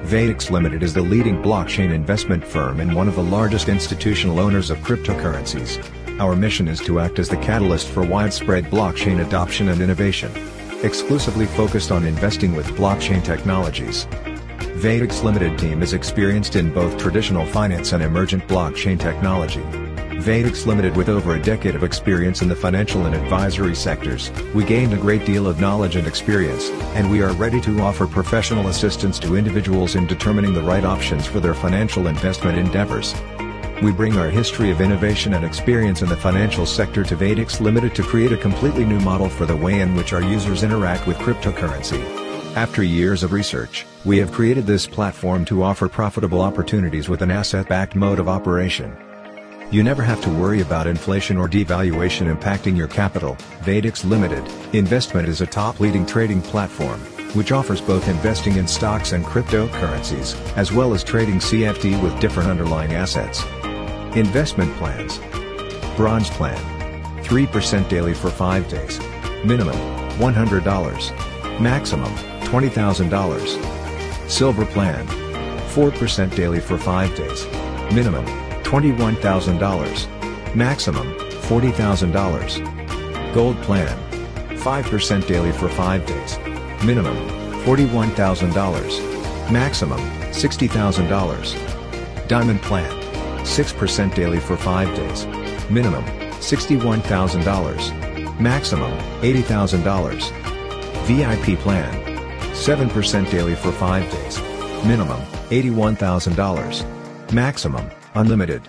Vadixlimited is the leading blockchain investment firm and one of the largest institutional owners of cryptocurrencies. Our mission is to act as the catalyst for widespread blockchain adoption and innovation. Exclusively focused on investing with blockchain technologies. Vadixlimited team is experienced in both traditional finance and emergent blockchain technology. Vadixlimited, with over a decade of experience in the financial and advisory sectors, we gained a great deal of knowledge and experience, and we are ready to offer professional assistance to individuals in determining the right options for their financial investment endeavors. We bring our history of innovation and experience in the financial sector to Vadixlimited to create a completely new model for the way in which our users interact with cryptocurrency. After years of research, we have created this platform to offer profitable opportunities with an asset-backed mode of operation. You never have to worry about inflation or devaluation impacting your capital. Vadixlimited Investment is a top leading trading platform, which offers both investing in stocks and cryptocurrencies, as well as trading CFD with different underlying assets. Investment plans. Bronze plan. 3% daily for 5 days. Minimum, $100. Maximum, $20,000. Silver plan. 4% daily for 5 days. Minimum, $21,000. Maximum, $40,000. Gold plan. 5% daily for 5 days. Minimum, $41,000. Maximum, $60,000. Diamond plan. 6% daily for 5 days. Minimum, $61,000. Maximum, $80,000. VIP plan. 7% daily for 5 days. Minimum, $81,000. Maximum, unlimited.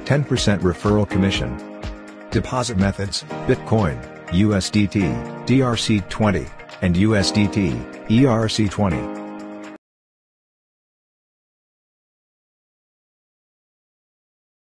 10% referral commission. Deposit methods: Bitcoin, USDT, DRC20, and USDT, ERC20.